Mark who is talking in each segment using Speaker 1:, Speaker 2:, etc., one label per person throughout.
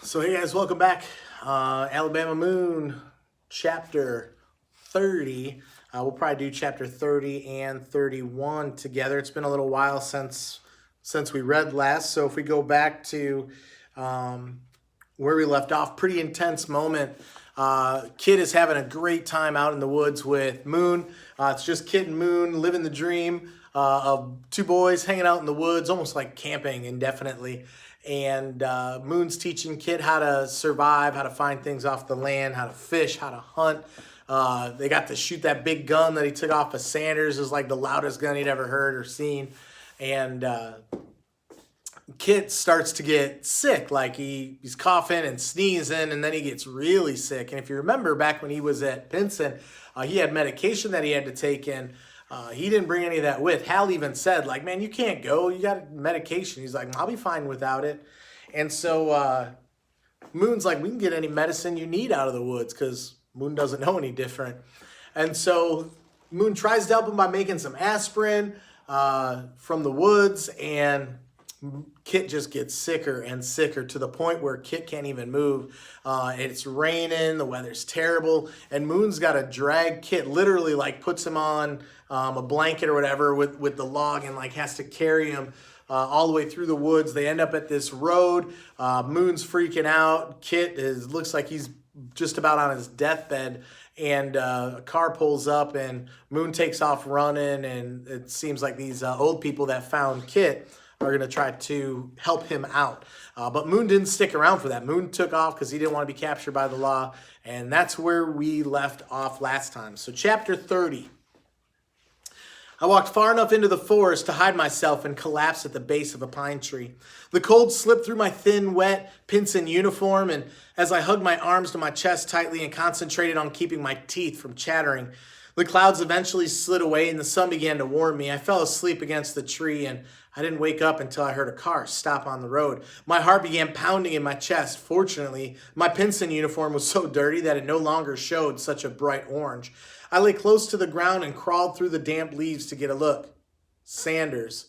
Speaker 1: So hey guys, welcome back. Alabama Moon, chapter 30. We'll probably do chapter 30 and 31 together. It's been a little while since we read last. So if we go back to where we left off, pretty intense moment. Kid is having a great time out in the woods with Moon. It's just Kid and Moon living the dream of two boys hanging out in the woods, almost like camping indefinitely. And Moon's teaching Kid how to survive, how to find things off the land, how to fish, how to hunt. They got to shoot that big gun that he took off of Sanders. It was like the loudest gun he'd ever heard or seen. And Kit starts to get sick, like he's coughing and sneezing, and then he gets really sick. And if you remember back when he was at Pinson, he had medication that he had to take, and he didn't bring any of that with. Hal even said, like, man, you can't go. You got medication. He's like, I'll be fine without it. And so Moon's like, we can get any medicine you need out of the woods because Moon doesn't know any different. And so Moon tries to help him by making some aspirin from the woods, and Kit just gets sicker and sicker to the point where Kit can't even move. It's raining, the weather's terrible, and Moon's got to drag Kit, literally like puts him on a blanket or whatever with the log, and like has to carry him all the way through the woods. They end up at this road. Moon's freaking out. Kit looks like he's just about on his deathbed, and a car pulls up and Moon takes off running, and it seems like these old people that found Kit are going to try to help him out. But Moon didn't stick around for that. Moon took off because he didn't want to be captured by the law, and that's where we left off last time. So chapter 30. I walked far enough into the forest to hide myself and collapsed at the base of a pine tree. The cold slipped through my thin, wet Pinson uniform, and as I hugged my arms to my chest tightly and concentrated on keeping my teeth from chattering, the clouds eventually slid away and the sun began to warm me. I fell asleep against the tree, and I didn't wake up until I heard a car stop on the road. My heart began pounding in my chest. Fortunately, my Pinson uniform was so dirty that it no longer showed such a bright orange. I lay close to the ground and crawled through the damp leaves to get a look. Sanders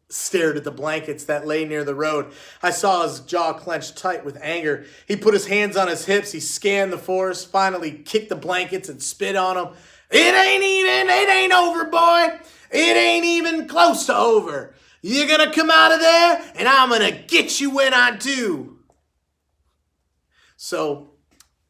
Speaker 1: stared at the blankets that lay near the road. I saw his jaw clenched tight with anger. He put his hands on his hips. He scanned the forest, finally kicked the blankets and spit on them. It ain't over, boy. It ain't even close to over. You're going to come out of there, and I'm going to get you when I do. So,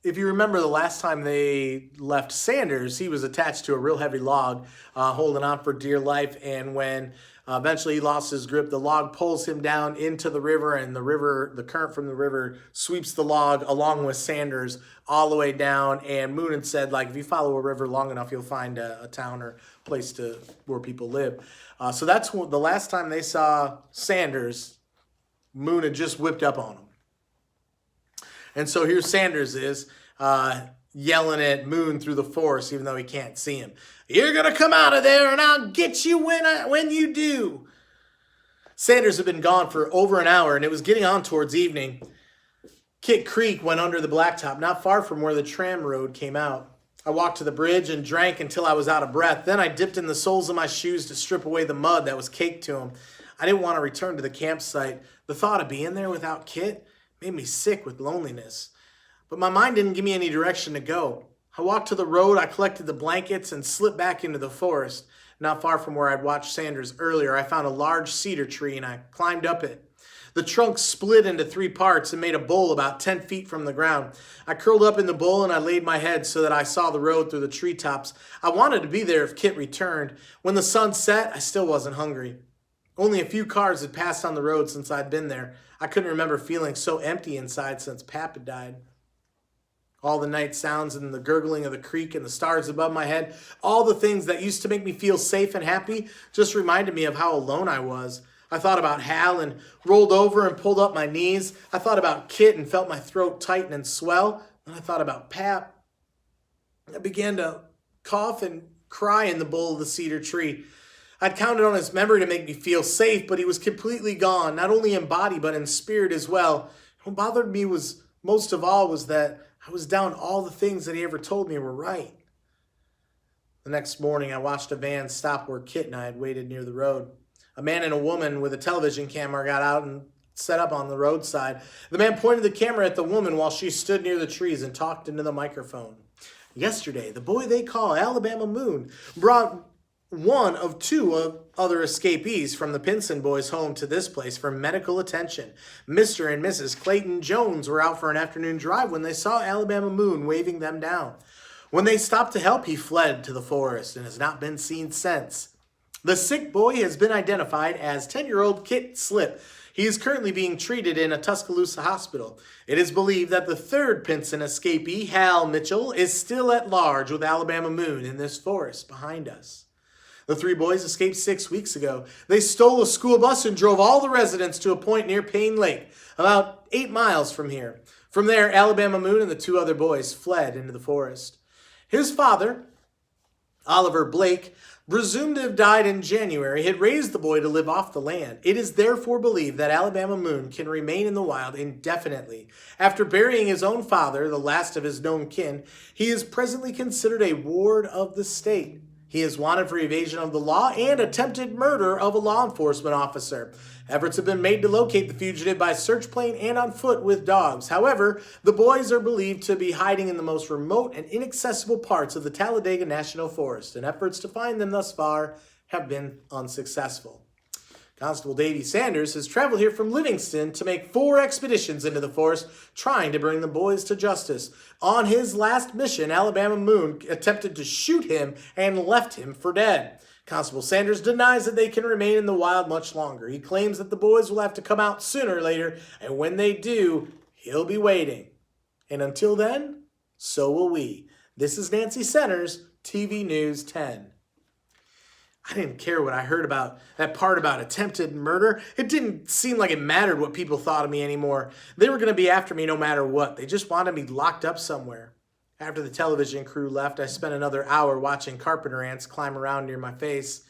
Speaker 1: if you remember the last time they left Sanders, he was attached to a real heavy log, holding on for dear life. And when eventually he lost his grip, the log pulls him down into the river, and the current from the river sweeps the log along with Sanders all the way down. And Moon had said, like, if you follow a river long enough, you'll find a town or place where people live. So that's the last time they saw Sanders. Moon had just whipped up on him. And so here Sanders is yelling at Moon through the forest, even though he can't see him. You're going to come out of there, and I'll get you when you do. Sanders had been gone for over an hour, and it was getting on towards evening. Kit Creek went under the blacktop, not far from where the tram road came out. I walked to the bridge and drank until I was out of breath. Then I dipped in the soles of my shoes to strip away the mud that was caked to them. I didn't want to return to the campsite. The thought of being there without Kit made me sick with loneliness. But my mind didn't give me any direction to go. I walked to the road, I collected the blankets, and slipped back into the forest. Not far from where I'd watched Sanders earlier, I found a large cedar tree, and I climbed up it. The trunk split into 3 parts and made a bowl about 10 feet from the ground. I curled up in the bowl, and I laid my head so that I saw the road through the treetops. I wanted to be there if Kit returned. When the sun set, I still wasn't hungry. Only a few cars had passed on the road since I'd been there. I couldn't remember feeling so empty inside since Pap had died. All the night sounds and the gurgling of the creek and the stars above my head, all the things that used to make me feel safe and happy, just reminded me of how alone I was. I thought about Hal and rolled over and pulled up my knees. I thought about Kit and felt my throat tighten and swell. And I thought about Pap. I began to cough and cry in the bowl of the cedar tree. I'd counted on his memory to make me feel safe, but he was completely gone, not only in body, but in spirit as well. What bothered me most of all was that I was down all the things that he ever told me were right. The next morning, I watched a van stop where Kit and I had waited near the road. A man and a woman with a television camera got out, and set up on the roadside. The man pointed the camera at the woman while she stood near the trees and talked into the microphone. Yesterday, the boy they call Alabama Moon brought one of two other escapees from the Pinson boys' home to this place for medical attention. Mr. and Mrs. Clayton Jones were out for an afternoon drive when they saw Alabama Moon waving them down. When they stopped to help, he fled to the forest and has not been seen since. The sick boy has been identified as 10-year-old Kit Slip. He is currently being treated in a Tuscaloosa hospital. It is believed that the third Pinson escapee, Hal Mitchell, is still at large with Alabama Moon in this forest behind us. The three boys escaped 6 weeks ago. They stole a school bus and drove all the residents to a point near Payne Lake, about 8 miles from here. From there, Alabama Moon and the two other boys fled into the forest. His father, Oliver Blake, presumed to have died in January, had raised the boy to live off the land. It is therefore believed that Alabama Moon can remain in the wild indefinitely. After burying his own father, the last of his known kin, he is presently considered a ward of the state. He is wanted for evasion of the law and attempted murder of a law enforcement officer. Efforts have been made to locate the fugitive by search plane and on foot with dogs. However, the boys are believed to be hiding in the most remote and inaccessible parts of the Talladega National Forest, and efforts to find them thus far have been unsuccessful. Constable Davy Sanders has traveled here from Livingston to make 4 expeditions into the forest, trying to bring the boys to justice. On his last mission, Alabama Moon attempted to shoot him and left him for dead. Constable Sanders denies that they can remain in the wild much longer. He claims that the boys will have to come out sooner or later, and when they do, he'll be waiting. And until then, so will we. This is Nancy Centers, TV News 10. I didn't care what I heard about that part about attempted murder. It didn't seem like it mattered what people thought of me anymore. They were going to be after me no matter what. They just wanted me locked up somewhere. After the television crew left, I spent another hour watching carpenter ants climb around near my face.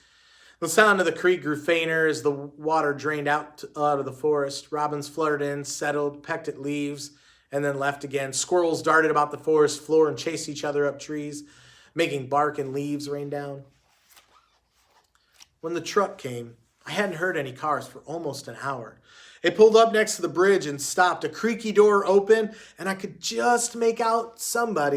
Speaker 1: The sound of the creek grew fainter as the water drained out of the forest. Robins fluttered in, settled, pecked at leaves, and then left again. Squirrels darted about the forest floor and chased each other up trees, making bark and leaves rain down. When the truck came, I hadn't heard any cars for almost an hour. It pulled up next to the bridge and stopped. A creaky door opened, and I could just make out someone,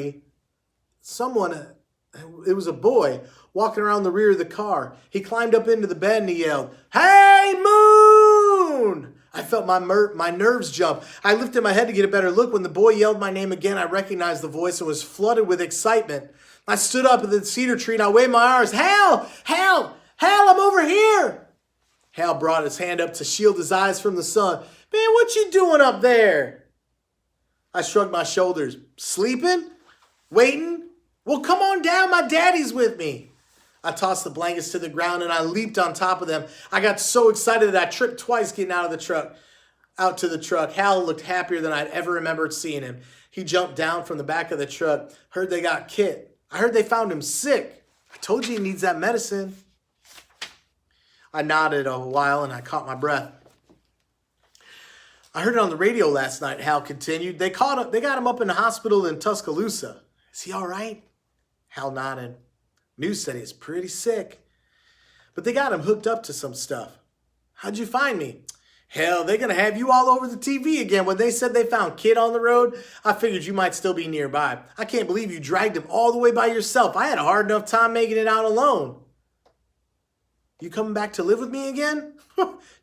Speaker 1: it was a boy, walking around the rear of the car. He climbed up into the bed and he yelled, "Hey, Moon!" I felt my nerves jump. I lifted my head to get a better look. When the boy yelled my name again, I recognized the voice and was flooded with excitement. I stood up at the cedar tree and I waved my arms. Hal! Hal! Hal, I'm over here! Hal brought his hand up to shield his eyes from the sun. "Man, what you doing up there?" I shrugged my shoulders. "Sleeping? Waiting? Well, come on down. My daddy's with me." I tossed the blankets to the ground and I leaped on top of them. I got so excited that I tripped twice getting out to the truck. Hal looked happier than I'd ever remembered seeing him. He jumped down from the back of the truck. Heard they got Kit. I heard they found him sick. I told you he needs that medicine. I nodded a while and I caught my breath. "I heard it on the radio last night," Hal continued. They got him up in the hospital in Tuscaloosa. "Is he all right?" Hal nodded. "News said he's pretty sick. But they got him hooked up to some stuff." "How'd you find me?" "Hell, they're going to have you all over the TV again. When they said they found Kit on the road, I figured you might still be nearby. I can't believe you dragged him all the way by yourself. I had a hard enough time making it out alone." "You coming back to live with me again?"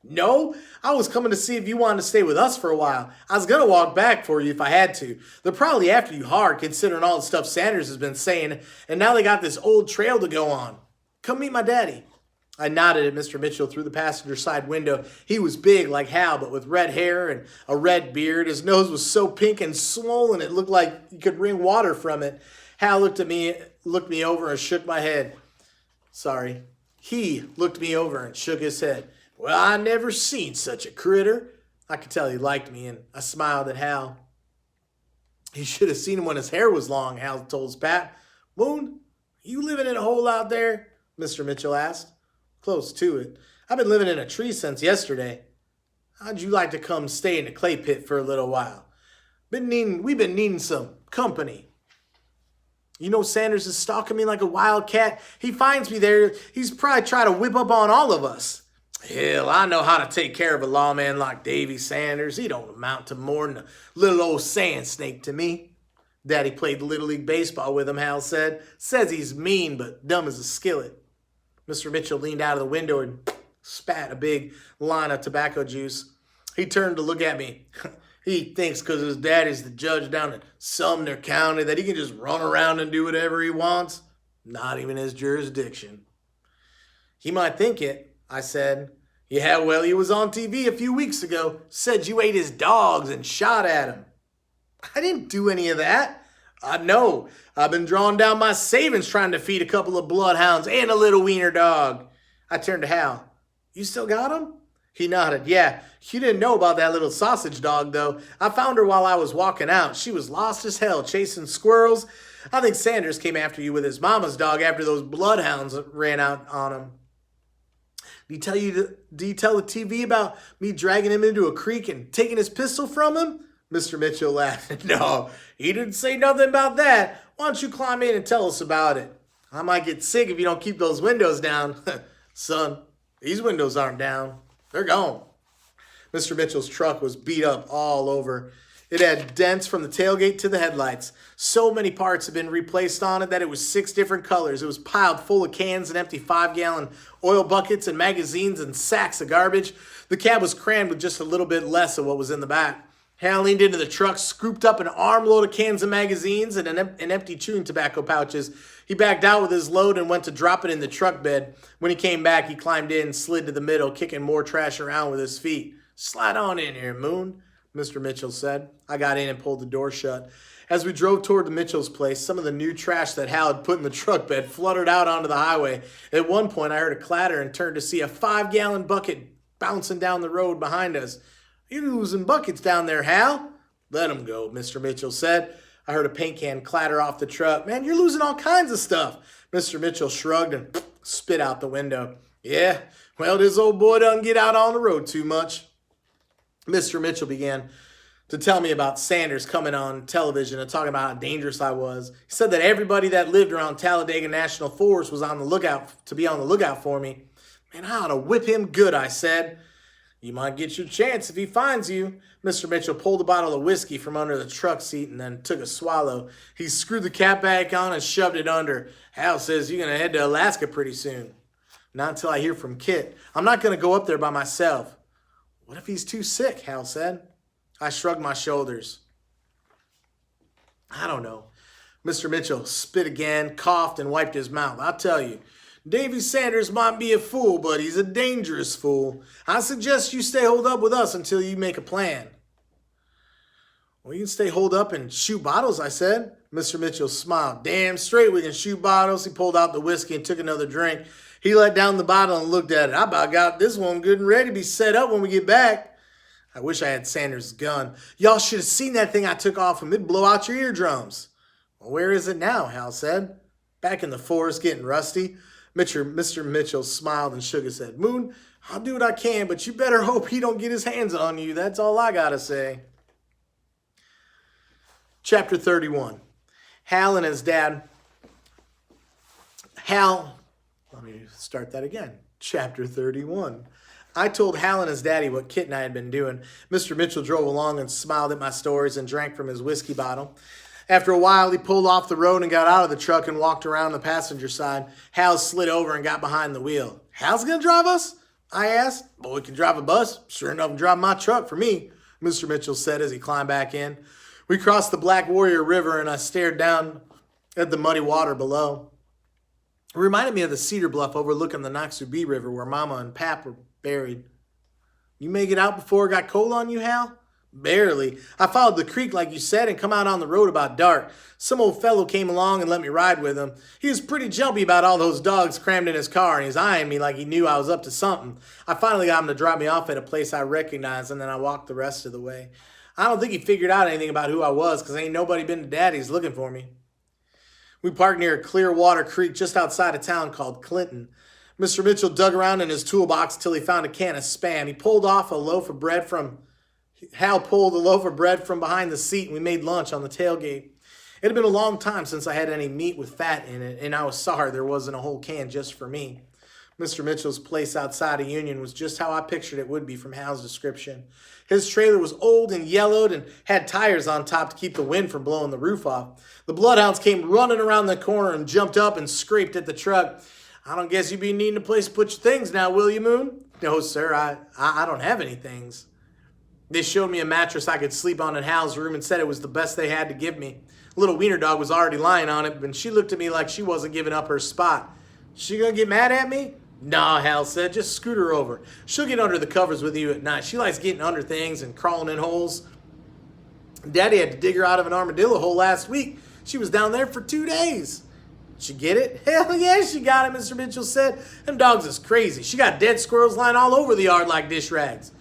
Speaker 1: "No, I was coming to see if you wanted to stay with us for a while. I was going to walk back for you if I had to. They're probably after you hard, considering all the stuff Sanders has been saying, and now they got this old trail to go on. Come meet my daddy." I nodded at Mr. Mitchell through the passenger side window. He was big like Hal, but with red hair and a red beard. His nose was so pink and swollen it looked like you could wring water from it. Hal looked me over and shook my head. Sorry. He looked me over and shook his head. "Well, I never seen such a critter." I could tell he liked me, and I smiled at Hal. "You should have seen him when his hair was long," Hal told his pap. "Moon, you living in a hole out there?" Mr. Mitchell asked. "Close to it. I've been living in a tree since yesterday." "How'd you like to come stay in the clay pit for a little while? We've been needing some company." "You know Sanders is stalking me like a wild cat. He finds me there. He's probably trying to whip up on all of us." Hell, I know how to take care of a lawman like Davy Sanders. He don't amount to more than a little old sand snake to me. Daddy played Little League Baseball with him, Hal said. Says he's mean but dumb as a skillet. Mr. Mitchell leaned out of the window and spat a big line of tobacco juice. He turned to look at me. He thinks because his daddy's the judge down in Sumner County that he can just run around and do whatever he wants. Not even his jurisdiction. He might think it, I said. Yeah, well, he was on TV a few weeks ago. Said you ate his dogs and shot at him. I didn't do any of that. I know. I've been drawing down my savings trying to feed a couple of bloodhounds and a little wiener dog. I turned to Hal. You still got him? He nodded. Yeah, you didn't know about that little sausage dog, though. I found her while I was walking out. She was lost as hell, chasing squirrels. I think Sanders came after you with his mama's dog after those bloodhounds ran out on him. Did he tell the TV about me dragging him into a creek and taking his pistol from him? Mr. Mitchell laughed. No, he didn't say nothing about that. Why don't you climb in and tell us about it? I might get sick if you don't keep those windows down. Son, these windows aren't down. They're gone. Mr. Mitchell's truck was beat up all over. It had dents from the tailgate to the headlights. So many parts had been replaced on it that it was 6 different colors. It was piled full of cans and empty 5-gallon oil buckets and magazines and sacks of garbage. The cab was crammed with just a little bit less of what was in the back. Hal leaned into the truck, scooped up an armload of cans and magazines and an empty chewing tobacco pouches. He backed out with his load and went to drop it in the truck bed. When he came back, he climbed in and slid to the middle, kicking more trash around with his feet. Slide on in here, Moon, Mr. Mitchell said. I got in and pulled the door shut. As we drove toward the Mitchell's place, some of the new trash that Hal had put in the truck bed fluttered out onto the highway. At one point, I heard a clatter and turned to see a 5-gallon bucket bouncing down the road behind us. You're losing buckets down there, Hal. Let 'em go, Mr. Mitchell said. I heard a paint can clatter off the truck. Man, you're losing all kinds of stuff. Mr. Mitchell shrugged and spit out the window. Yeah, well, this old boy doesn't get out on the road too much. Mr. Mitchell began to tell me about Sanders coming on television and talking about how dangerous I was. He said that everybody that lived around Talladega National Forest was on the lookout for me. Man, I ought to whip him good, I said. You might get your chance if he finds you. Mr. Mitchell pulled a bottle of whiskey from under the truck seat and then took a swallow. He screwed the cap back on and shoved it under. Hal says you're going to head to Alaska pretty soon. Not until I hear from Kit. I'm not going to go up there by myself. What if he's too sick, Hal said. I shrugged my shoulders. I don't know. Mr. Mitchell spit again, coughed, and wiped his mouth. I'll tell you. Davy Sanders might be a fool, but he's a dangerous fool. I suggest you stay holed up with us until you make a plan. Well, you can stay holed up and shoot bottles, I said. Mr. Mitchell smiled. Damn straight we can shoot bottles. He pulled out the whiskey and took another drink. He let down the bottle and looked at it. I about got this one good and ready to be set up when we get back. I wish I had Sanders' gun. Y'all should have seen that thing I took off him. It'd blow out your eardrums. Well, where is it now? Hal said. Back in the forest getting rusty. Mr. Mitchell smiled and shook his head. Moon, I'll do what I can, but you better hope he don't get his hands on you. That's all I gotta say. Chapter 31. Let me start that again. Chapter 31. I told Hal and his daddy what Kit and I had been doing. Mr. Mitchell drove along and smiled at my stories and drank from his whiskey bottle. After a while, he pulled off the road and got out of the truck and walked around the passenger side. Hal slid over and got behind the wheel. Hal's going to drive us? I asked. Well, we can drive a bus. Sure enough, drive my truck for me, Mr. Mitchell said as he climbed back in. We crossed the Black Warrior River and I stared down at the muddy water below. It reminded me of the cedar bluff overlooking the Noxubee River where Mama and Pap were buried. You make it out before it got cold on you, Hal? Barely. I followed the creek like you said and come out on the road about dark. Some old fellow came along and let me ride with him. He was pretty jumpy about all those dogs crammed in his car and he was eyeing me like he knew I was up to something. I finally got him to drop me off at a place I recognized and then I walked the rest of the way. I don't think he figured out anything about who I was because ain't nobody been to Daddy's looking for me. We parked near a clear water creek just outside a town called Clinton. Mr. Mitchell dug around in his toolbox till he found a can of Spam. Hal pulled a loaf of bread from behind the seat and we made lunch on the tailgate. It had been a long time since I had any meat with fat in it, and I was sorry there wasn't a whole can just for me. Mr. Mitchell's place outside of Union was just how I pictured it would be from Hal's description. His trailer was old and yellowed and had tires on top to keep the wind from blowing the roof off. The bloodhounds came running around the corner and jumped up and scraped at the truck. I don't guess you'd be needing a place to put your things now, will you, Moon? No, sir, I don't have any things. They showed me a mattress I could sleep on in Hal's room and said it was the best they had to give me. Little wiener dog was already lying on it, but she looked at me like she wasn't giving up her spot. She gonna get mad at me? Nah, Hal said, just scoot her over. She'll get under the covers with you at night. She likes getting under things and crawling in holes. Daddy had to dig her out of an armadillo hole last week. She was down there for 2 days. She get it? Hell yeah, she got it, Mr. Mitchell said. Them dogs is crazy. She got dead squirrels lying all over the yard like dish rags.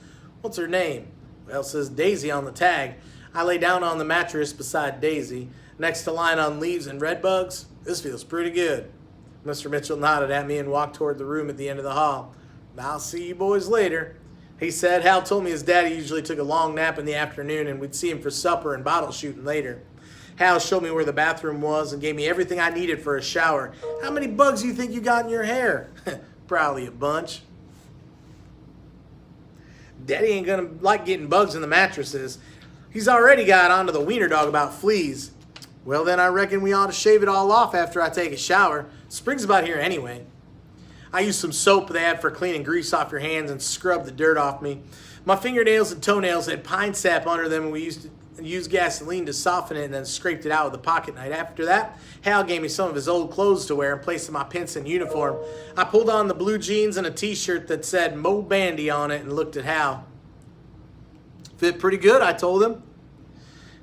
Speaker 1: What's her name? Well, it says Daisy on the tag. I lay down on the mattress beside Daisy, next to lying on leaves and red bugs. This feels pretty good. Mr. Mitchell nodded at me and walked toward the room at the end of the hall. I'll see you boys later. He said Hal told me his daddy usually took a long nap in the afternoon and we'd see him for supper and bottle shooting later. Hal showed me where the bathroom was and gave me everything I needed for a shower. How many bugs do you think you got in your hair? Probably a bunch. Daddy ain't gonna like getting bugs in the mattresses. He's already got onto the wiener dog about fleas. Well, then I reckon we ought to shave it all off after I take a shower. Spring's about here anyway. I used some soap they had for cleaning grease off your hands and scrubbed the dirt off me. My fingernails and toenails had pine sap under them and we used to use gasoline to soften it and then scraped it out with a pocket knife. After that, Hal gave me some of his old clothes to wear and placed in my Pinson uniform. I pulled on the blue jeans and a t-shirt that said Mo Bandy on it and looked at Hal. Fit pretty good, I told him.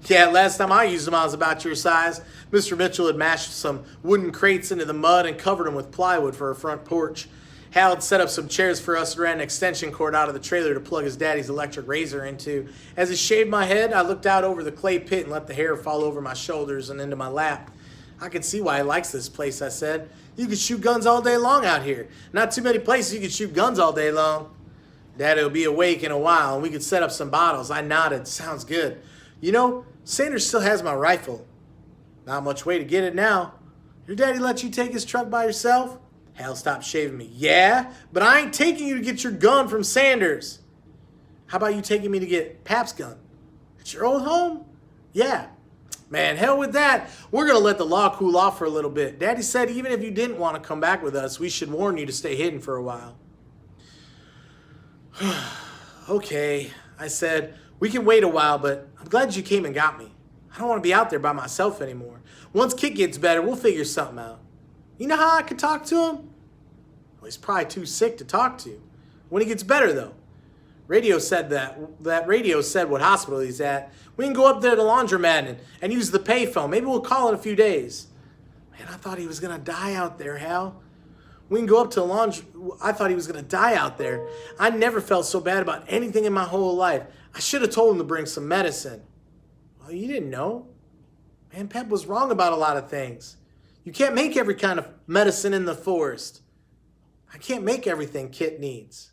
Speaker 1: Yeah, last time I used them, I was about your size. Mr. Mitchell had mashed some wooden crates into the mud and covered them with plywood for a front porch. Hal had set up some chairs for us and ran an extension cord out of the trailer to plug his daddy's electric razor into. As he shaved my head, I looked out over the clay pit and let the hair fall over my shoulders and into my lap. I could see why he likes this place, I said. You could shoot guns all day long out here. Not too many places you could shoot guns all day long. Daddy will be awake in a while and we could set up some bottles. I nodded. Sounds good. You know, Sanders still has my rifle. Not much way to get it now. Your daddy let you take his truck by yourself? Hal stopped shaving me. Yeah, but I ain't taking you to get your gun from Sanders. How about you taking me to get Pap's gun? At your old home? Yeah. Man, hell with that. We're going to let the law cool off for a little bit. Daddy said even if you didn't want to come back with us, we should warn you to stay hidden for a while. Okay, I said, we can wait a while, but I'm glad you came and got me. I don't want to be out there by myself anymore. Once Kit gets better, we'll figure something out. You know how I could talk to him? Well, he's probably too sick to talk to. When he gets better, though. Radio said that radio said what hospital he's at. We can go up there to the laundromat and use the payphone. Maybe we'll call in a few days. Man, I thought he was going to die out there, Hal. We can go up to the laundry. I thought he was going to die out there. I never felt so bad about anything in my whole life. I should have told him to bring some medicine. Well, you didn't know. Man, Pep was wrong about a lot of things. You can't make every kind of medicine in the forest. I can't make everything Kit needs.